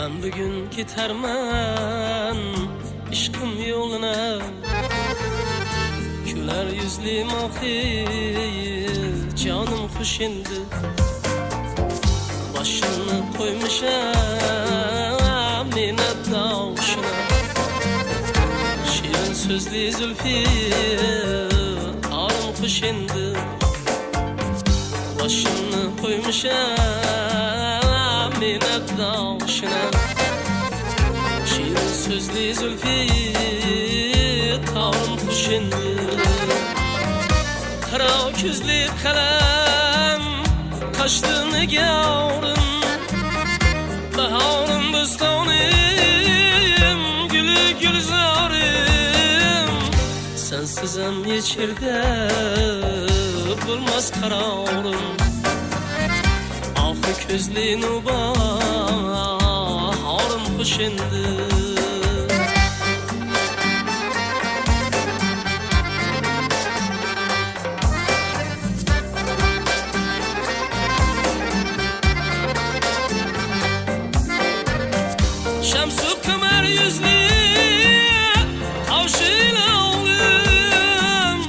Ben bugün gitarman ishqim yo'lina, Güler yüzlü mahi canım xush endi. Başını koymuşam minnet davuşuna, Şirin sözlü zülfi arım xush endi. Başını koymuşam minnet davuşuna, Şirin sözlü zülfi tarım xush endi. Kara küzlü kalem kaçtığını gavrim, baharım bostonim gülü gülzarim. Sensizem yechirde bulmaz kararim, ahı közlü nubaharım xush endi. Şemsu Kemer yüzlü tavşıyla oğlum,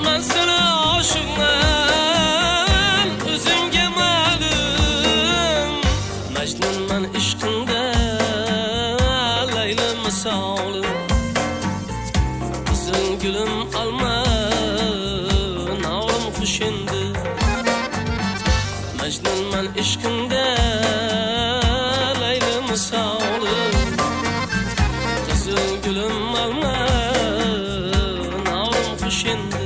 ben sana aşıkman özünge malum. Mecnun ben işkinde Leyla misalım, kızın gülüm alma navrum xush endi. Mecnun ben işkinde Leyla misalım, kızıl gülüm alma navrum xush endi.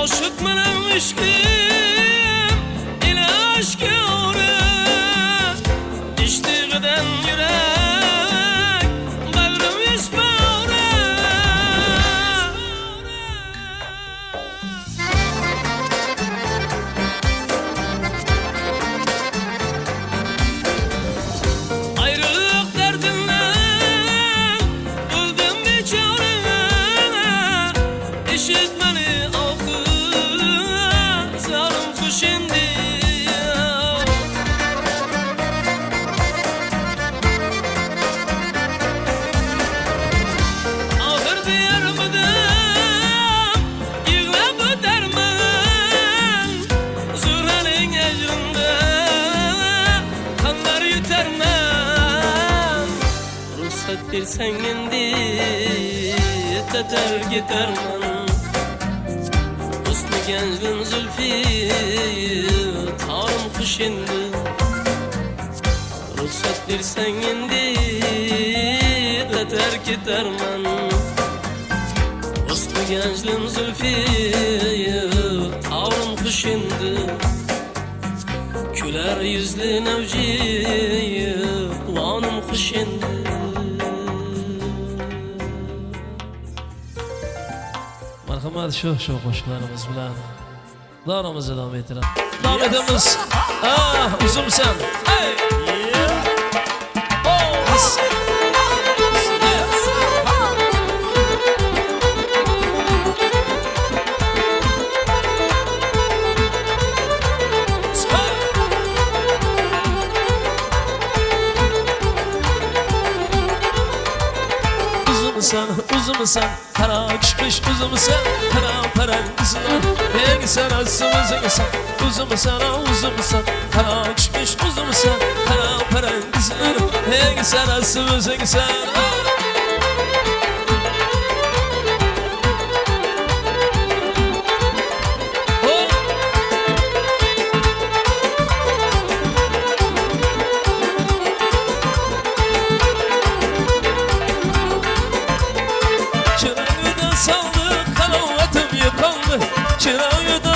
Aşık menem işkim ile aşkı uğru, diştiğiden yürek bağrım yüzbağrı. Ayrılık derdinden öldüm beçare, işitmeni alkı zarım xush endi. Ahır diyarmadan yığlab ödermen, Zühre'nin ecrində kanlar yutarman. Ruhsat bersen endi teter gidermen, Husnu gençliğin zülfi tarım xush endi. Ruhsat bersen endi teter gidermen, Husnu gençliğin zülfi tarım xush endi. Güler yüzlü nevci quvonum xush endi. Marhamat şu qo'shiqlarimiz bilan davrimizni davom ettiramiz. Davom etamiz. Uzumsan. Hey! Uzumsan, kara kışmış uzumsan, kara parangısın. Yengi sana sımızıngısın, uzumsan, kara kışmış uzumsan, kara parangısın. Yengi sana sımızıngısın.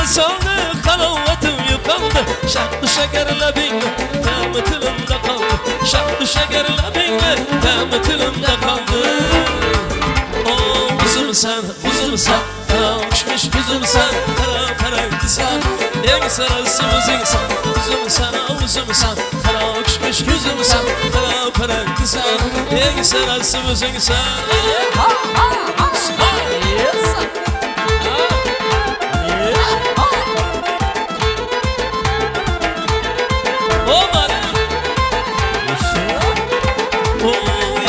Saldı kalavatım yıkandı, şaklı şekerle binle temı tilimde kaldı. Şaklı şekerle binle temı tilimde kaldı. Uzum sen, kara uçmuş uzum sen, kara kara kısa. En sarısı özüngsen Üzümsen ağzımsan Kara uçmuş yüzümsen Kara parantızsan En sarısı özüngsen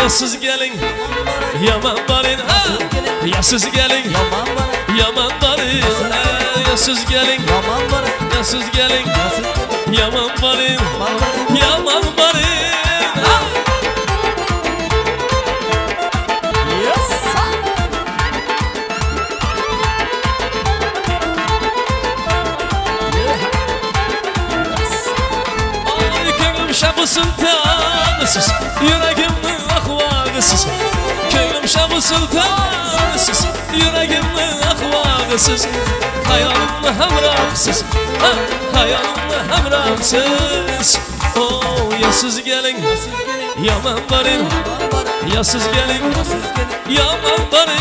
Siz gelin yaman barın ya siz gelin yaman barın ya siz gelin ya siz gelin yaman barın yaman barın Ay köylüm şabı sultanısız yüreğimden ahvalısız Köylüm şabı sultanısız yüreğimden ahvalısız Hayalimle hemrahsız hayalimle hemrahsız Oh ya siz gelin yaman barın ya siz gelin yaman barın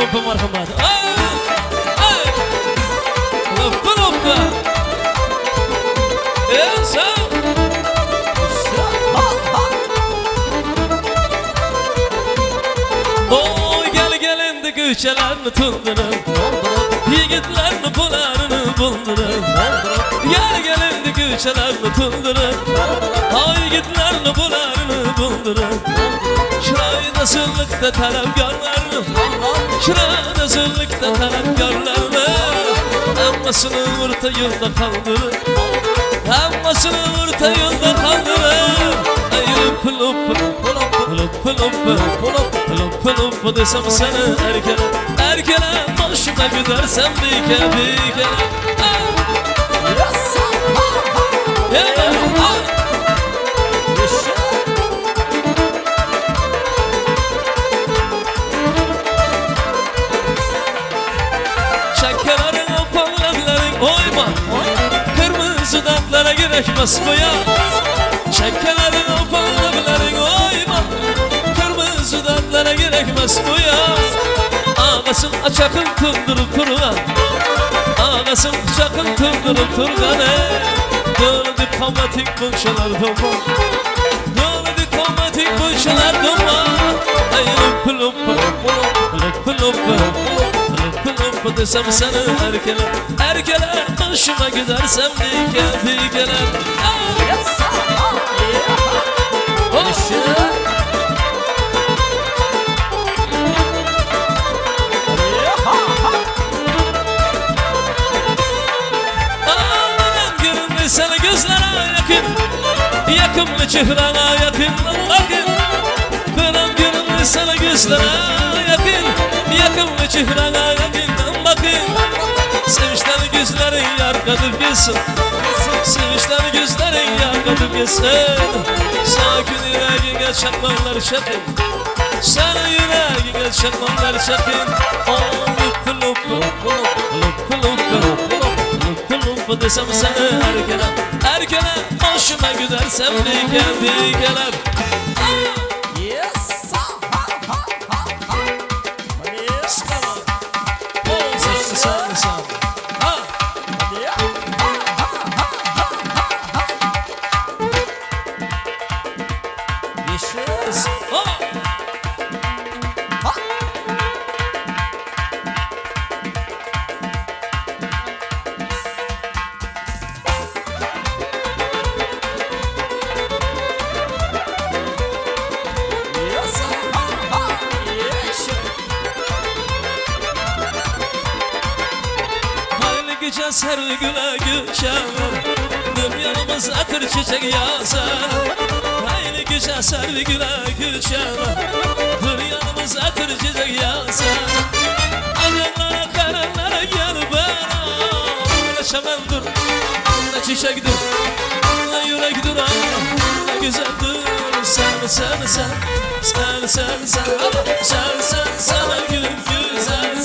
Lupa marhamat. Lupa. Esa. Oy gelin de göçelerini tundurun. Yigitlerini bularını buldurun. Gelin de göçelerini tundurun. Ay yigitlerini bularını buldurun. Şurayda sırlıkta talebgarlarını Şurada sırlıkta talebgarlarını Ammasını orta yolda kaldırır Ammasını orta yolda kaldırır Ay lup lup desem sana erkele Boşuna gidersem dike Oyma, kırmızı dantlara gerekmez bu ya Şekerlerin o parlablerin oyma Kırmızı dantlara gerekmez bu ya Ağasın açakın kılдırıp turgan Ağasın açakın kılдırıp turgan Dolu diplomatik bunşalar doma Dolu diplomatik bunşalar doma Ay lup lup desem sana erkele Hoşuma gidersem dikele Aman görünme sana gözlere yakın mı çehrana yakın Benim görünme sana gözlere yakın mı çehrana yakın Sevinçler gözlerin yarkadıp gelsin Sevinçler gözlerin yarkadıp gelsin Sakin yüreğine çakmaklar çakın Sana yüreğine çakmaklar çakın Oh lup desem sana erkele Hoşuma gidersem dikeler Servi güle güçer Dünyanımız akır çiçek yazar Hayli güçer servi güle güçer Dünyanımız akır çiçek yazar Ayanlara karanlara gel bana Ne çemendir, ne çiçektir Ne yürektir, ne güzeldir sen sen sana gülüm güzel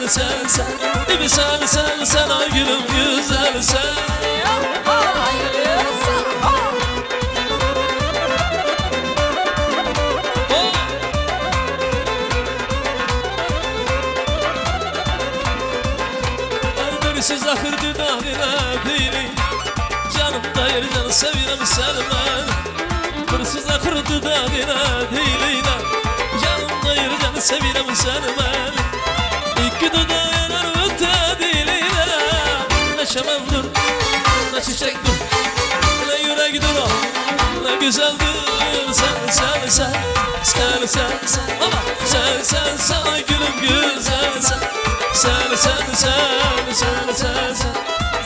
sen İbi sen sana gülüm güzel sen Siz ahır dudağına değilim Canım dayır canı sevirem sen ben Hırsız ahır dudağına değilim Canım dayır canı sevirem sen ben İki dudağına öte değilim Ne şaman dur, ne çiçek dur Ne yürek dur, ne güzel dur Sen Ama sen sana gülüm güzel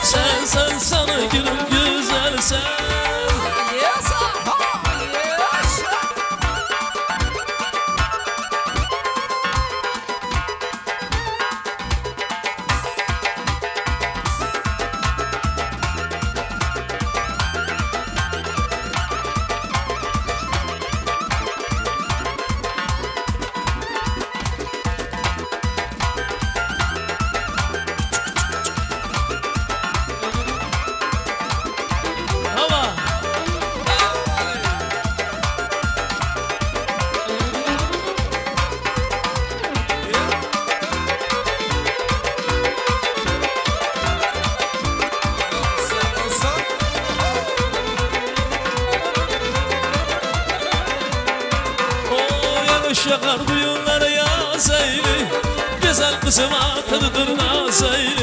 Sen sana gülüm güzel sen Şakar bu yollara yazaylı Güzel kızım atalıdır nazaylı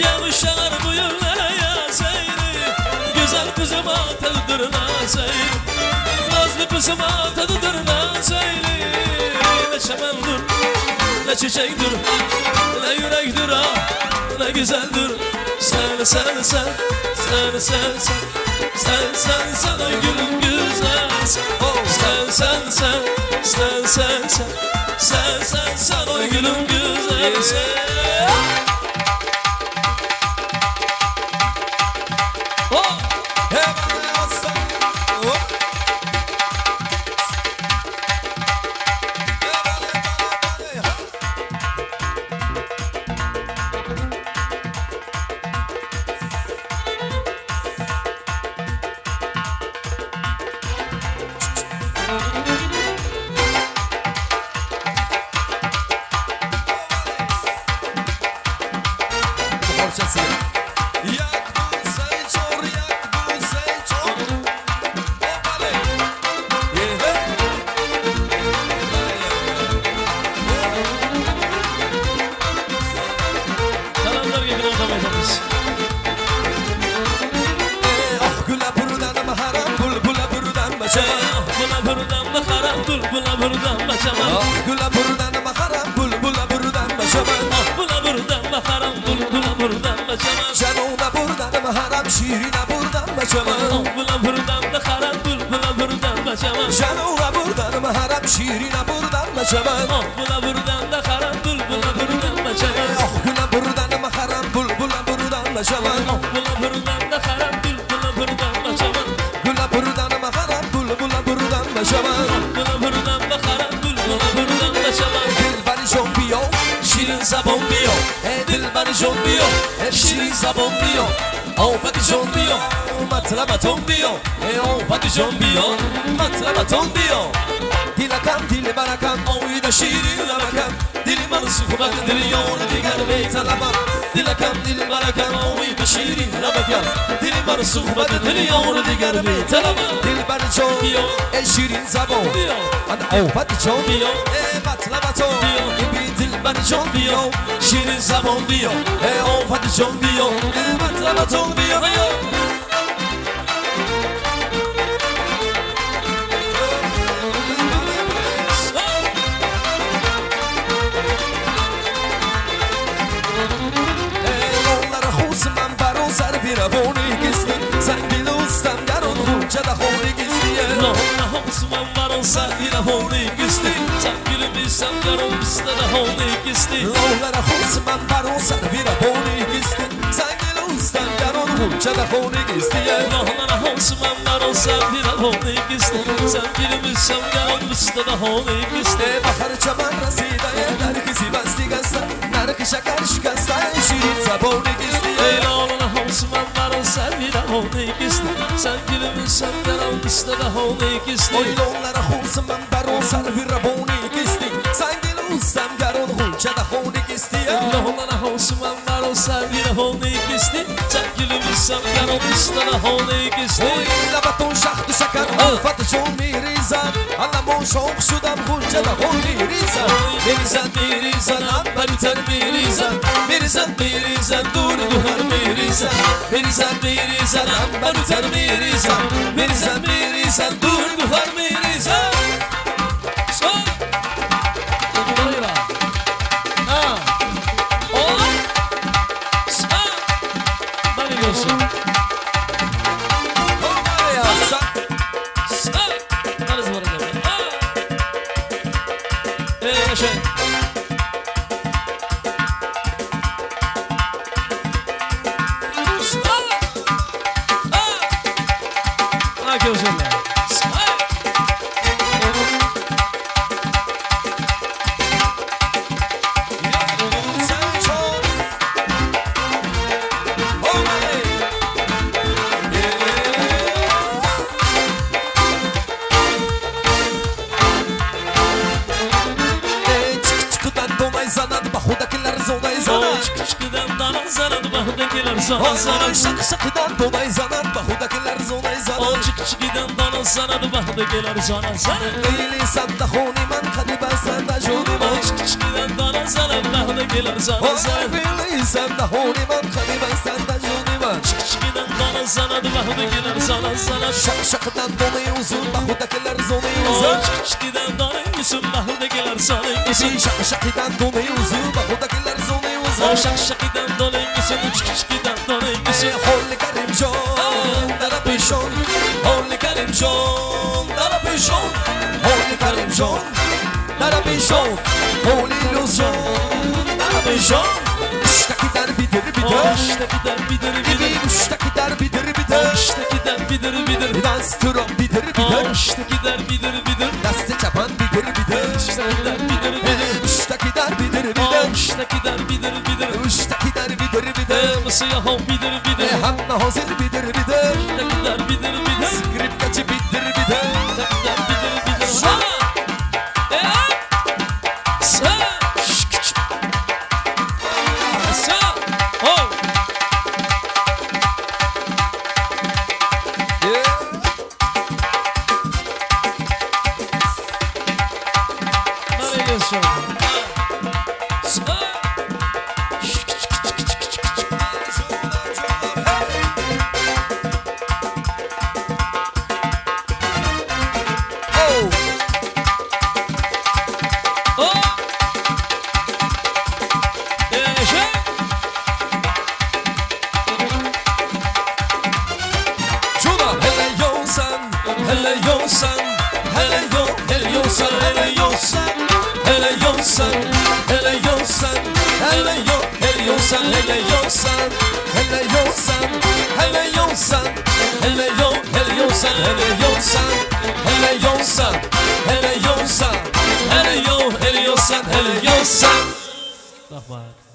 Yavuşlar bu yollara yazaylı Güzel kızım atalıdır nazaylı Nazlı kızım atalıdır nazaylı Ne şaman dur, ne çiçek dur Ne yürek dur, ne güzel dur Sen sana gülüm güzel Sen sana gülüm güzel Buradan başamam Gula buradan bakaram bula buradan başamam Bula buradan bakaram buradan başamam Canuna buradan baharam şiirine buradan başamam Bula buradan bakaram buradan başamam Canuna buradan baharam şiirine buradan başamam Bula buradan bakaram buradan başamam Gula buradan bakaram bula buradan başamam Bula buradan bakaram buradan başamam Gula buradan bakaram bula buradan başamam Bula buradan bakaram buradan başamam Dilber jombiyo Şirin sabun diyor Dilber jombiyo Hep şirin sabun diyor Avfati jombiyo Matlama Tombiyo Avfati jombiyo Matlama diyor Dilakam dili barakam Oyda şirin Dilakam Dilim arası kubat dili yavru digar beytalamam Dilakam dilim barakam Oyda şirin rabakam Dilim arası kubat dili yavru digar beytalamam Dilber jombiyo Şirin zabon Avfati jombiyo Matlama Diyor. Dilber jombiyo Şirin sabun diyor Avfati jombiyo Matlama diyor Lowlara husman baron sana bir abone gisti Sen gel ustan yaron Hulçada honik isteyen Rahmana Osmanlar olsan bir honik iste Sen gülümüzsem gel üstte de honik iste Bahar çaman rasidaya Narkisi bastigasta Narkışa karşıkasta Şirin sabonik isteyen Ey Rahmana Osmanlar olsan bir honik iste Sen gülümüzsem gel üstte de honik iste Oylonlara hulsman barolsar bir rabonik isteyen Sen gel ussam garon hulçada honik isteyen Rahmana Osmanlar olsan bir honik iste Sen gülümüzsem gel üstte de honik iste Oy labaton şahtu şakar Fatı şol mirizan Anlamon şok şudan hulçada honik rizan Mirizan mirizan Ambalutan mirizan Mirizan mirizan Dur duhar mirizan Mirizan mirizan Ambalutan mirizan Mirizan mirizan Dur duhar mirizan Son Dolayla Ha O Sa Ne biliyorsun? Olmaya sa Sa Neresi var acaba? Ha yaşa Sa Ha Ha gözümle Sa Sen çok Olmalı Çık çıkıdan donay zanan Bahudakiler zonay zanan Çıkışkıdan danan zanan Bahadakiler sana zanan Şak şakıdan donay zanan Bahudakiler zonay zanan Çıkışkıdan danan zanan Bahadakiler sana zanan Leyli sanda honiman Kadiba sanda joniman Çıkışkıdan danan zanan Bahadakiler sana zanan Leyli sanda honiman Kadiba sanda joniman Çıkışkıdan danan zanan Bahadakiler sana zanan Şak şakıdan donay uzun Bahudakiler zonay uzun Çıkışkıdan danan Yusuf Bahadakiler sana Yusuf Şak şakıdan donay uzun Bahudakiler zonay uzun Şakşakıdan danan Yusuf Çıkışkıdan danan Yusuf Holy Karim John Dara Pishon Holy Karim John Dara Pishon Holy Karim John Dara Pishon Holy Illusion Dara Pishon Üçte gider bidir bidir İşte gider bidir bidir Üçte gider bidir bidir İşte gider bidir bidir Dans turon bidir bidir İşte gider bidir bidir Dasti çapan bidir bidir İşte gider bidir bidir Üçte gider bidir bidir İşte gider bidir bidir Üçte gider bidir bidir Mısıya hav bidir bidir Hamma hazır bidir bidir İşte gider bidir bidir Skrip kaçı bidir bidir İşte gider bidir bidir Ha Sa Sa Ho Nereye geçiyorsun? Sa Oh Oh Yaşa Şuna hele yolsan, hele yolsan, hele yol, hele yolsan, hele yolsan, hele yolsan, hele yolsan, hele yol, hele yolsan, hele yolsan, hele yolsan, hele yolsan, hele yol, hele yolsan, hele yolsan, hele yolsan, hele yolsan, hele yol, hele yolsan, hele yolsan. Bak bak